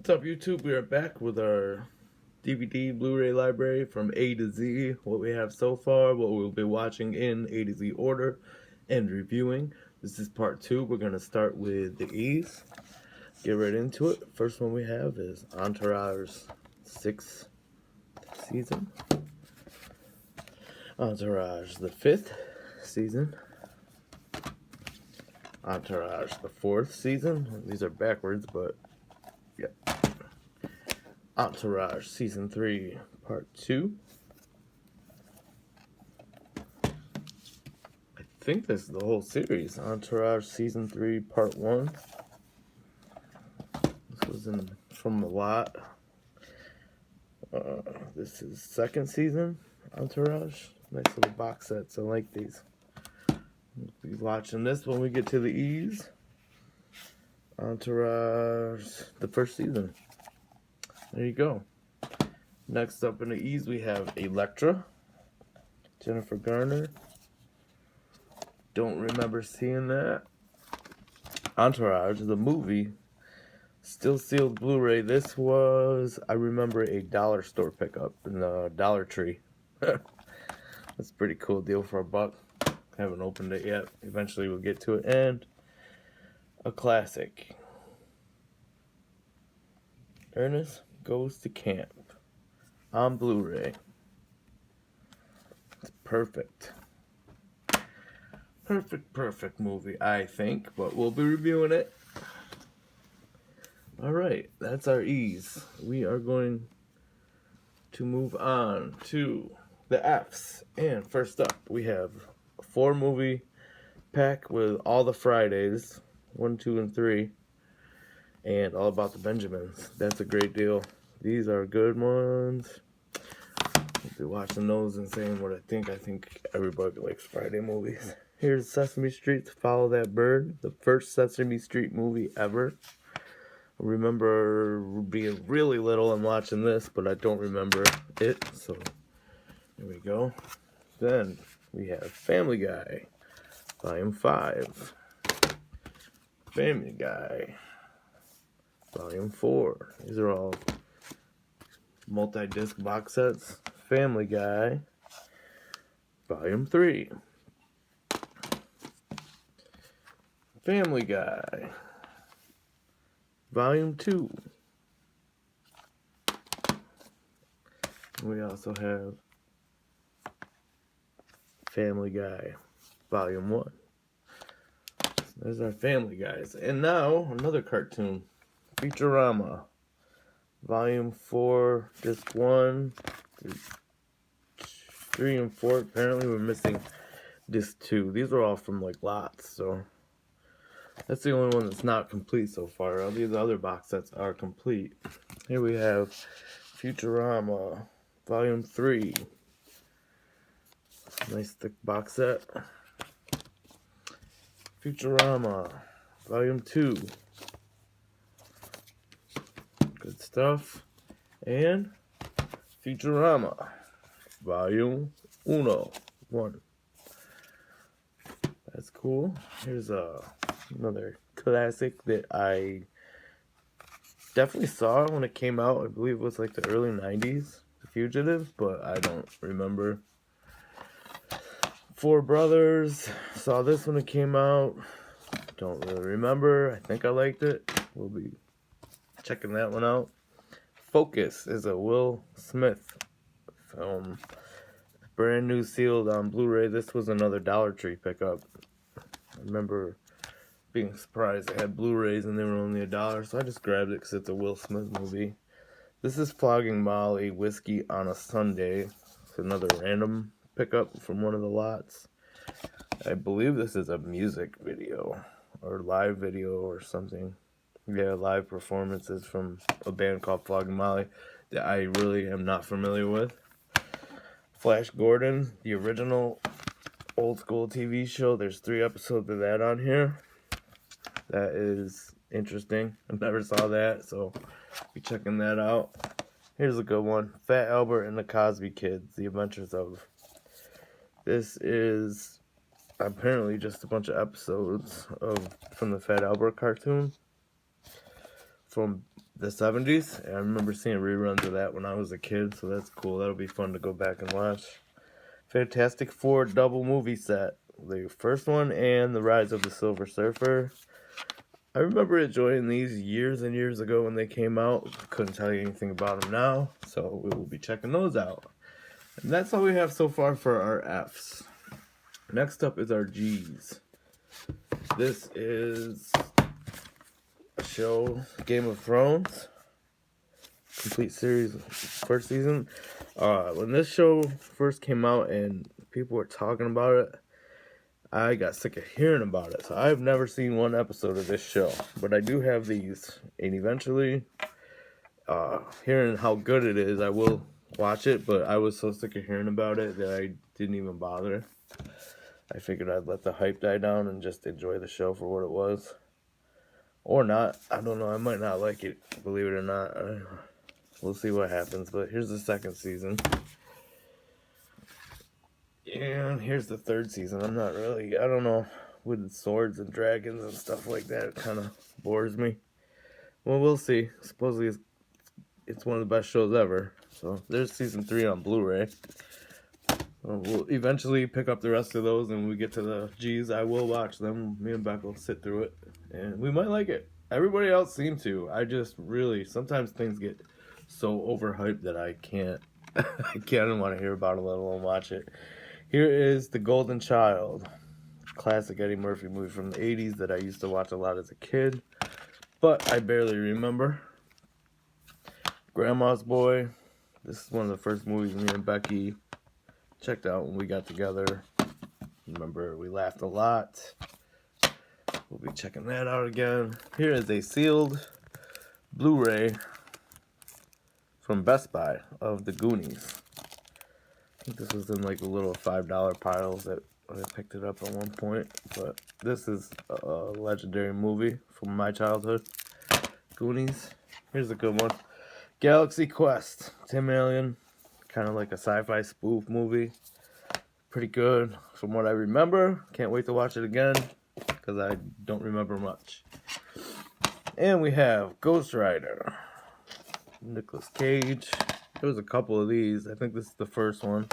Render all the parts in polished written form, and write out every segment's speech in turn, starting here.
What's up, YouTube? We are back with our DVD Blu-ray library from A to Z. What we have so far, what we'll be watching in A to Z order and reviewing. This is part 2. We're going to start with the E's. Get right into it. First one we have is Entourage 6th season. Entourage the 5th season. Entourage the 4th season. These are backwards, but yeah. Entourage Season 3, Part 2. I think this is the whole series. Entourage Season 3, Part 1. This was from a lot. This is 2nd season, Entourage. Nice little box sets. I like these. We'll be watching this when we get to the E's. Entourage, the 1st season. There you go. Next up in the E's, we have Elektra, Jennifer Garner. Don't remember seeing that. Entourage, the movie, still sealed Blu-ray. This was, I remember, a dollar store pickup in the Dollar Tree. That's a pretty cool deal for $1. Haven't opened it yet. Eventually we'll get to it. And a classic. Ernest Goes to Camp on Blu-ray. It's perfect. Perfect movie, I think, but we'll be reviewing it. Alright, that's our E's. We are going to move on to the F's. And first up, we have a 4-movie pack with all the Fridays, 1, 2, and 3. And All About the Benjamins. That's a great deal. These are good ones. I'll be watching those and saying what I think. I think everybody likes Friday movies. Here's Sesame Street to Follow That Bird. The first Sesame Street movie ever. I remember being really little and watching this, but I don't remember it. So, there we go. Then we have Family Guy. Volume 5. Family Guy. Volume 4. These are all multi-disc box sets. Family Guy. Volume 3. Family Guy. Volume 2. We also have Family Guy. Volume 1. There's our Family Guys. And now, another cartoon. Futurama, Volume 4, Disc 1, 3 and 4. Apparently we're missing Disc 2. These are all from like lots, so that's the only one that's not complete so far. All these other box sets are complete. Here we have Futurama, Volume 3. Nice thick box set. Futurama, Volume 2. Good stuff. And Futurama, Volume 1. That's cool. Here's another classic that I definitely saw when it came out. I believe it was like the early 90s, The Fugitive, but I don't remember. Four Brothers, saw this when it came out. Don't really remember. I think I liked it. We'll be checking that one out. Focus is a Will Smith film. Brand new, sealed on Blu-ray. This was another Dollar Tree pickup. I remember being surprised they had Blu-rays and they were only $1, so I just grabbed it because it's a Will Smith movie. This is Flogging Molly, Whiskey on a Sunday. It's another random pickup from one of the lots. I believe this is a music video or live video or something. Yeah, live performances from a band called Flogging Molly that I really am not familiar with. Flash Gordon, the original old school TV show. There's 3 episodes of that on here. That is interesting. I never saw that, so be checking that out. Here's a good one. Fat Albert and the Cosby Kids, The Adventures of. This is apparently just a bunch of episodes from the Fat Albert cartoon from the 70s. I remember seeing reruns of that when I was a kid, so that's cool. That'll be fun to go back and watch. Fantastic Four double movie set. The first one and The Rise of the Silver Surfer. I remember enjoying these years and years ago when they came out. Couldn't tell you anything about them now, so we will be checking those out. And that's all we have so far for our Fs. Next up is our Gs. This is a show, Game of Thrones. Complete series, first season. When this show first came out and people were talking about it, I got sick of hearing about it. So I've never seen one episode of this show, but I do have these. And eventually, hearing how good it is, I will watch it. But I was so sick of hearing about it that I didn't even bother. I figured I'd let the hype die down and just enjoy the show for what it was. Or not. I don't know. I might not like it, believe it or not. We'll see what happens. But here's the second season. And here's the third season. I don't know, with swords and dragons and stuff like that, it kind of bores me. Well, we'll see. Supposedly it's one of the best shows ever. So there's season 3 on Blu-ray. We'll eventually pick up the rest of those, and when we get to the G's, I will watch them. Me and Beck will sit through it, and we might like it. Everybody else seemed to. I just really, sometimes things get so overhyped that I can't want to hear about it, let alone watch it. Here is The Golden Child, classic Eddie Murphy movie from the 80s that I used to watch a lot as a kid, but I barely remember. Grandma's Boy. This is one of the first movies me and Becky checked out when we got together. Remember, we laughed a lot. We'll be checking that out again. Here is a sealed Blu-ray from Best Buy of The Goonies. I think this was in like the little $5 piles that I picked it up at one point. But this is a legendary movie from my childhood. Goonies. Here's a good one. Galaxy Quest. Tim Allen. Kind of like a sci-fi spoof movie. Pretty good from what I remember. Can't wait to watch it again because I don't remember much. And we have Ghost Rider. Nicolas Cage. There was a couple of these. I think this is the first one.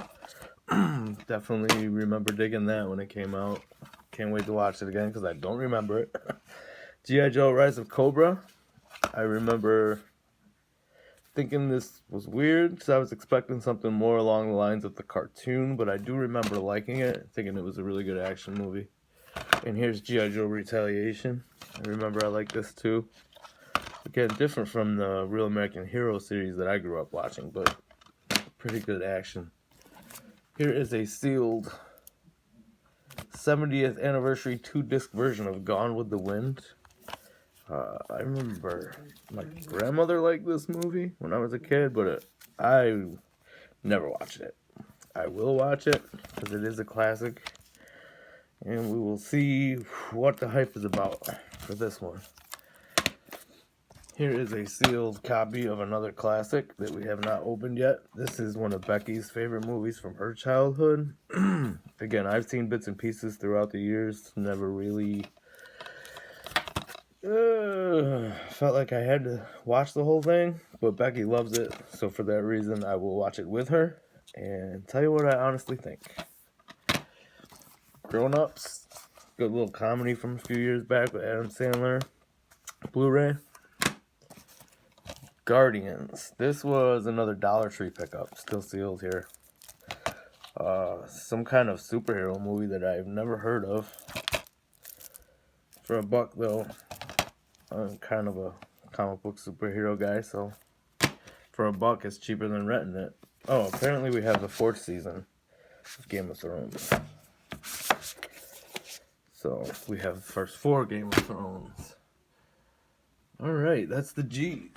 Definitely remember digging that when it came out. Can't wait to watch it again because I don't remember it. G.I. Joe Rise of Cobra. I remember thinking this was weird because I was expecting something more along the lines of the cartoon, but I do remember liking it, thinking it was a really good action movie. And here's G.I. Joe Retaliation. I remember I liked this too. Again, different from the Real American Hero series that I grew up watching, but pretty good action. Here is a sealed 70th anniversary 2-disc version of Gone with the Wind. I remember my grandmother liked this movie when I was a kid, but I never watched it. I will watch it because it is a classic, and we will see what the hype is about for this one. Here is a sealed copy of another classic that we have not opened yet. This is one of Becky's favorite movies from her childhood. Again, I've seen bits and pieces throughout the years. Never really felt like I had to watch the whole thing. But Becky loves it. So for that reason, I will watch it with her. And tell you what I honestly think. Grown Ups. Good little comedy from a few years back with Adam Sandler. Blu-ray. Guardians. This was another Dollar Tree pickup, still sealed here. Some kind of superhero movie that I've never heard of. For $1 though, I'm kind of a comic book superhero guy, so for $1 it's cheaper than renting it. Oh, apparently we have the 4th season of Game of Thrones. So we have the first 4 Game of Thrones. Alright, that's the G's.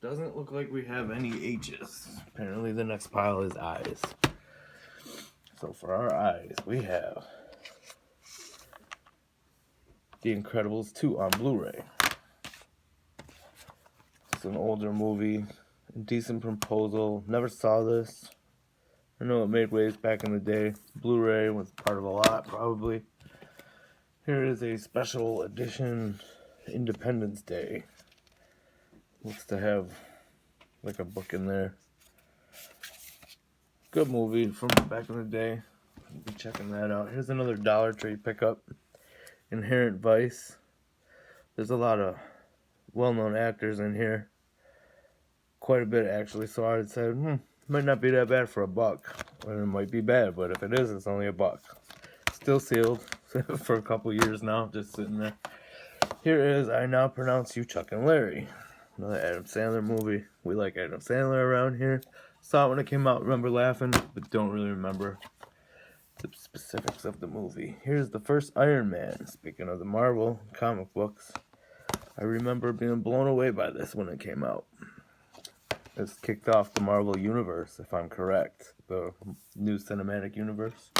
Doesn't look like we have any H's. Apparently the next pile is I's. So for our I's, we have The Incredibles 2 on Blu-ray. It's an older movie. Decent proposal. Never saw this. I know it made waves back in the day. Blu-ray was part of a lot, probably. Here is a special edition Independence Day. Looks to have like a book in there. Good movie from back in the day. I'll be checking that out. Here's another Dollar Tree pickup. Inherent Vice. There's a lot of well-known actors in here. Quite a bit, actually. So I would say, might not be that bad for $1. Or it might be bad, but if it is, it's only $1. Still sealed for a couple years now, just sitting there. Here is I Now Pronounce You Chuck and Larry. Another Adam Sandler movie. We like Adam Sandler around here. Saw it when it came out, remember laughing, but don't really remember the specifics of the movie. Here's the first Iron Man. Speaking of the Marvel comic books, I remember being blown away by this when it came out. This kicked off the Marvel Universe, if I'm correct. The new cinematic universe.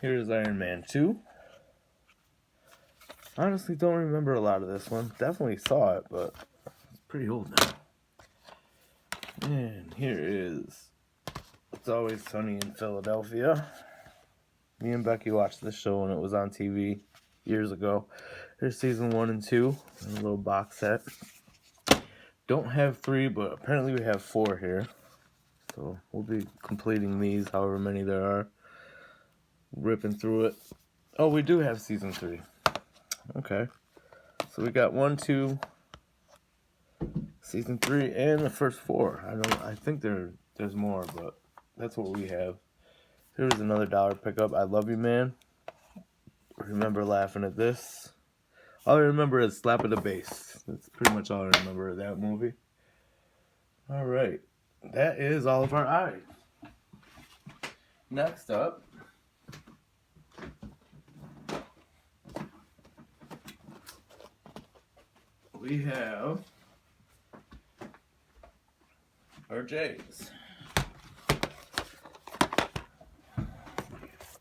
Here's Iron Man 2. Honestly, don't remember a lot of this one. Definitely saw it, but it's pretty old now. And here is It's Always Sunny in Philadelphia. Me and Becky watched this show when it was on TV years ago. Here's season 1 and 2, a little box set. Don't have 3, but apparently we have 4 here. So we'll be completing these, however many there are. Ripping through it. Oh, we do have season 3. Okay. So we got 1, 2, season 3, and the first 4. I think there's more, but that's what we have. Here's another dollar pickup. I Love You Man. Remember laughing at this. All I remember is Slap of the Bass. That's pretty much all I remember of that movie. Alright. That is all of our eyes. Next up, we have our J's.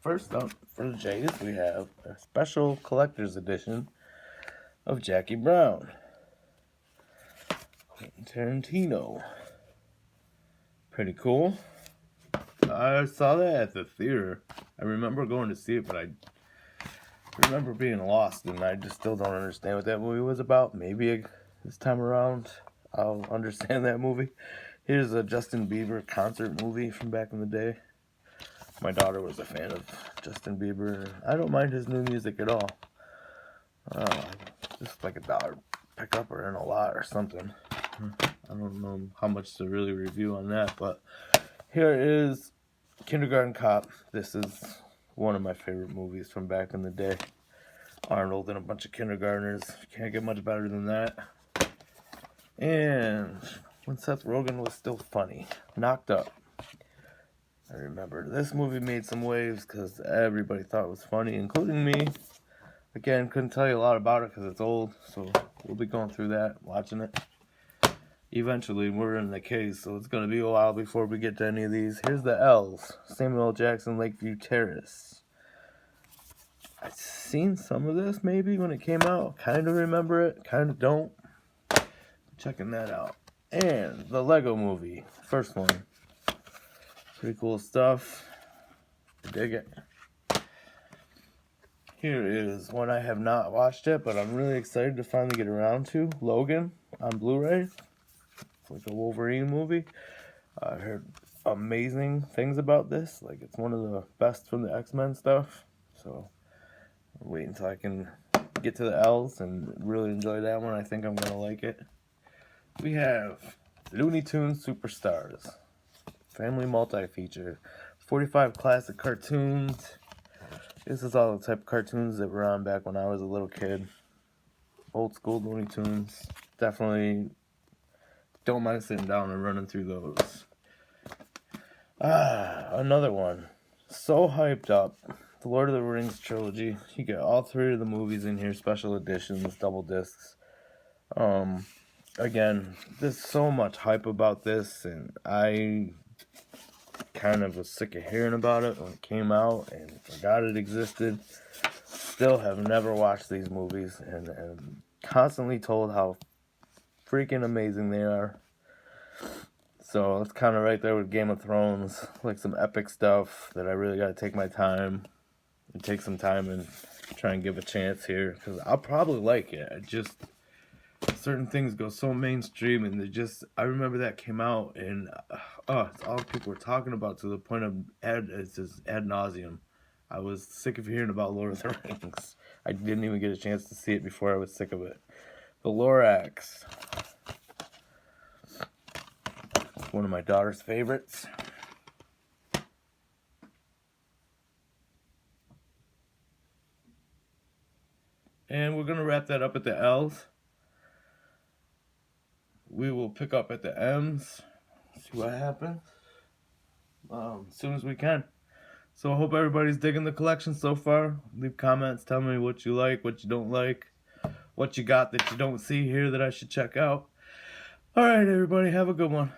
First up for the J's, we have a special collector's edition of Jackie Brown. Tarantino. Pretty cool. I saw that at the theater. I remember going to see it, but I remember being lost, and I just still don't understand what that movie was about. Maybe this time around I'll understand that movie. Here's a Justin Bieber concert movie from back in the day. My daughter was a fan of Justin Bieber. I don't mind his new music at all. Just like $1 pickup or in a lot or something. I don't know how much to really review on that, but here is Kindergarten Cop. This is one of my favorite movies from back in the day. Arnold and a bunch of kindergartners. Can't get much better than that. And when Seth Rogen was still funny. Knocked Up. I remember this movie made some waves because everybody thought it was funny, including me. Again, couldn't tell you a lot about it because it's old, so we'll be going through that, watching it. Eventually, we're in the case, so it's going to be a while before we get to any of these. Here's the L's. Samuel L. Jackson, Lakeview Terrace. I've seen some of this, maybe, when it came out. Kind of remember it, kind of don't. Checking that out. And the Lego Movie. First one. Pretty cool stuff. Dig it. Here is one I have not watched yet, but I'm really excited to finally get around to. Logan on Blu-ray. It's like a Wolverine movie. I heard amazing things about this. Like, it's one of the best from the X-Men stuff. So, I'm waiting until I can get to the L's and really enjoy that one. I think I'm going to like it. We have Looney Tunes Superstars. Family multi-feature. 45 classic cartoons. This is all the type of cartoons that were on back when I was a little kid. Old school Looney Tunes. Definitely don't mind sitting down and running through those. Another one. So hyped up. The Lord of the Rings trilogy. You get all 3 of the movies in here. Special editions, double discs. Again, there's so much hype about this, and I kind of was sick of hearing about it when it came out and forgot it existed. Still have never watched these movies and constantly told how freaking amazing they are. So it's kind of right there with Game of Thrones, like some epic stuff that I really got to take my time and take some time and try and give a chance here, because I'll probably like it. I just, certain things go so mainstream, and they just, I remember that came out, and it's all people were talking about, to the point of it's just ad nauseum. I was sick of hearing about Lord of the Rings. I didn't even get a chance to see it before I was sick of it. The Lorax. One of my daughter's favorites. And we're going to wrap that up at the L's. We will pick up at the M's. See what happens. As soon as we can. So I hope everybody's digging the collection so far. Leave comments. Tell me what you like, what you don't like. What you got that you don't see here that I should check out. Alright, everybody. Have a good one.